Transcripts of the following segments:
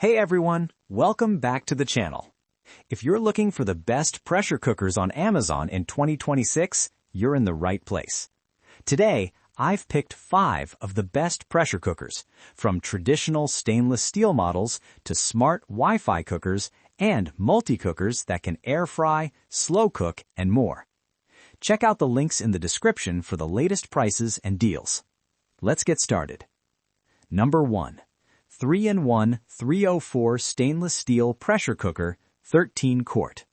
Hey everyone, welcome back to the channel. If you're looking for the best pressure cookers on Amazon in 2026, you're in the right place. Today, I've picked 5 of the best pressure cookers, from traditional stainless steel models to smart Wi-Fi cookers and multi-cookers that can air fry, slow cook, and more. Check out the links in the description for the latest prices and deals. Let's get started. Number 1. 3-in-1 304 stainless steel pressure cooker, 13 quart.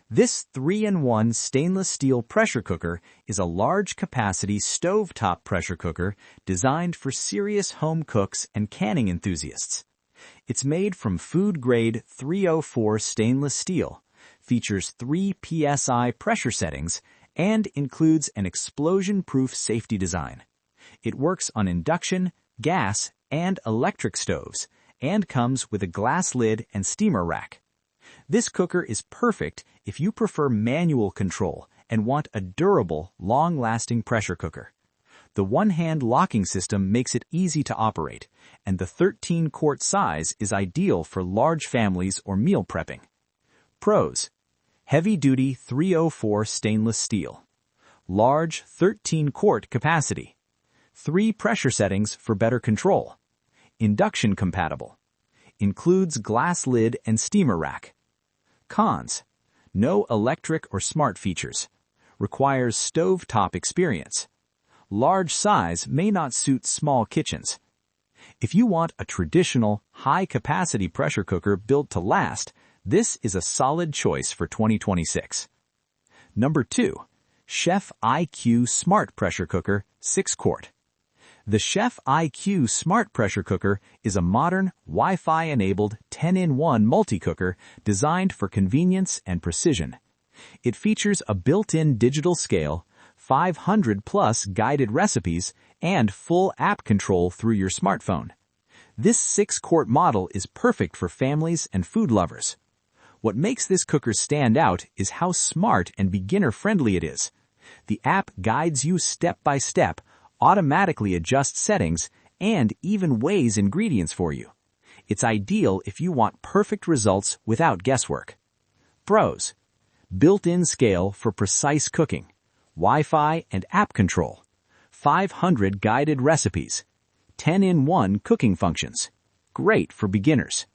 This 3-in-1 stainless steel pressure cooker is a large-capacity stovetop pressure cooker designed for serious home cooks and canning enthusiasts. It's made from food-grade 304 stainless steel, features 3 psi pressure settings, and includes an explosion-proof safety design. It works on induction, gas, and electric stoves, and comes with a glass lid and steamer rack. This cooker is perfect if you prefer manual control and want a durable, long-lasting pressure cooker. The one-hand locking system makes it easy to operate, and the 13-quart size is ideal for large families or meal prepping. Pros: heavy-duty 304 stainless steel, large 13-quart capacity, 3 pressure settings for better control, induction compatible, includes glass lid and steamer rack. Cons: no electric or smart features, requires stovetop experience. Large size may not suit small kitchens. If you want a traditional, high-capacity pressure cooker built to last, this is a solid choice for 2026. Number 2. Chef IQ Smart Pressure Cooker, 6 quart. The Chef IQ Smart Pressure Cooker is a modern, Wi-Fi-enabled 10-in-1 multi-cooker designed for convenience and precision. It features a built-in digital scale, 500-plus guided recipes, and full app control through your smartphone. This 6-quart model is perfect for families and food lovers. What makes this cooker stand out is how smart and beginner-friendly it is. The app guides you step by step, automatically adjusts settings, and even weighs ingredients for you. It's ideal if you want perfect results without guesswork. Pros: built-in scale for precise cooking, Wi-Fi and app control, 500 guided recipes, 10-in-1 cooking functions. Great for beginners.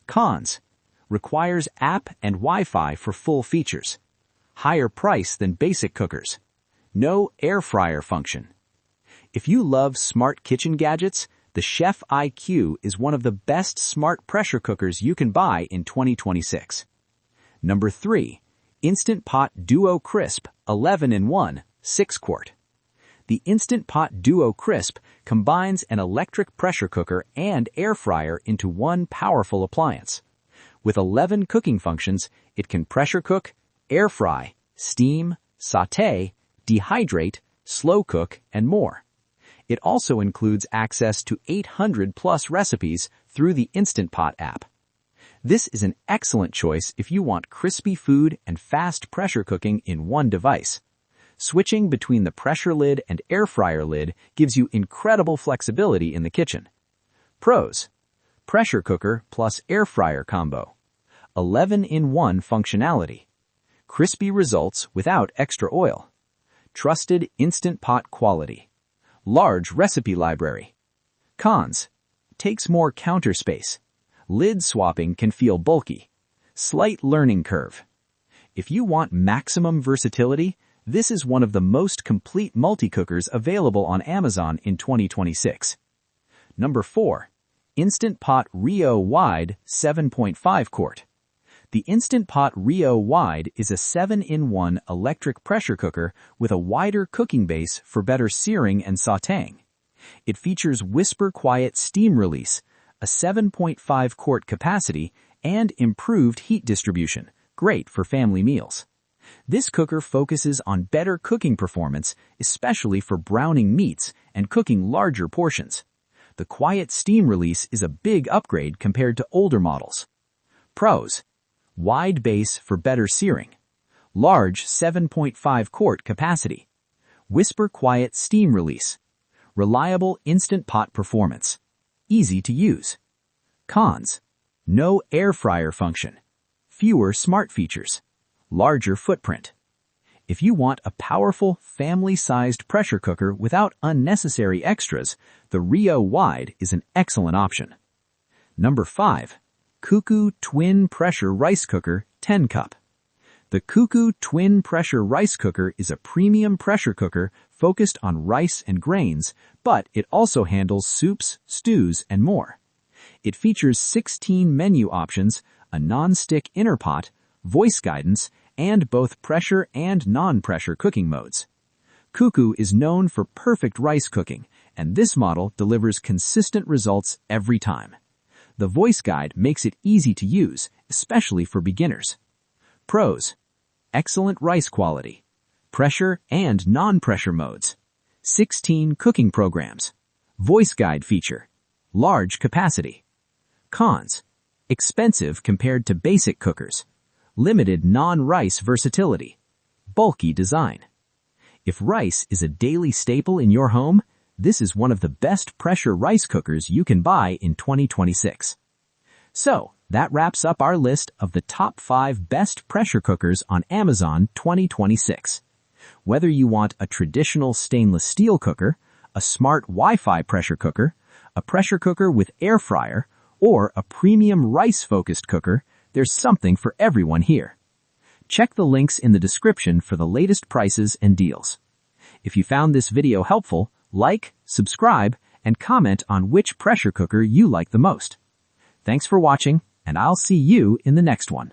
Cons: requires app and Wi-Fi for full features. Higher price than basic cookers. No air fryer function. If you love smart kitchen gadgets, the Chef IQ is one of the best smart pressure cookers you can buy in 2026. Number 3. Instant Pot Duo Crisp 11-in-1 6 quart. The Instant Pot Duo Crisp combines an electric pressure cooker and air fryer into one powerful appliance. With 11 cooking functions, it can pressure cook, air fry, steam, sauté, dehydrate, slow cook, and more. It also includes access to 800-plus recipes through the Instant Pot app. This is an excellent choice if you want crispy food and fast pressure cooking in one device. Switching between the pressure lid and air fryer lid gives you incredible flexibility in the kitchen. Pros: pressure cooker plus air fryer combo, 11-in-1 functionality, crispy results without extra oil, trusted Instant Pot quality, large recipe library. Cons: takes more counter space. Lid swapping can feel bulky. Slight learning curve. If you want maximum versatility, this is one of the most complete multi-cookers available on Amazon in 2026. Number 4. Instant Pot RIO Wide 7.5 quart. The Instant Pot RIO Wide is a 7-in-1 electric pressure cooker with a wider cooking base for better searing and sautéing. It features whisper quiet steam release, a 7.5 quart capacity, and improved heat distribution, great for family meals. This cooker focuses on better cooking performance, especially for browning meats and cooking larger portions. The quiet steam release is a big upgrade compared to older models. Pros: wide base for better searing, large 7.5 quart capacity, whisper quiet steam release, reliable Instant Pot performance, easy to use. Cons: No air fryer function. Fewer smart features. Larger footprint. If you want a powerful, family-sized pressure cooker without unnecessary extras, the RIO Wide is an excellent option. Number 5. CUCKOO Twin Pressure Rice Cooker 10 Cup. The CUCKOO Twin Pressure Rice Cooker is a premium pressure cooker focused on rice and grains, but it also handles soups, stews, and more. It features 16 menu options, a non-stick inner pot, voice guidance, and both pressure and non-pressure cooking modes. CUCKOO is known for perfect rice cooking, and this model delivers consistent results every time. The voice guide makes it easy to use, especially for beginners. Pros: excellent rice quality, pressure and non-pressure modes, 16 cooking programs, voice guide feature, large capacity. Cons: expensive compared to basic cookers, limited non-rice versatility, bulky design. If rice is a daily staple in your home, this is one of the best pressure rice cookers you can buy in 2026. So, that wraps up our list of the top 5 best pressure cookers on Amazon 2026. Whether you want a traditional stainless steel cooker, a smart Wi-Fi pressure cooker, a pressure cooker with air fryer, or a premium rice-focused cooker, there's something for everyone here. Check the links in the description for the latest prices and deals. If you found this video helpful, like, subscribe, and comment on which pressure cooker you like the most. Thanks for watching, and I'll see you in the next one.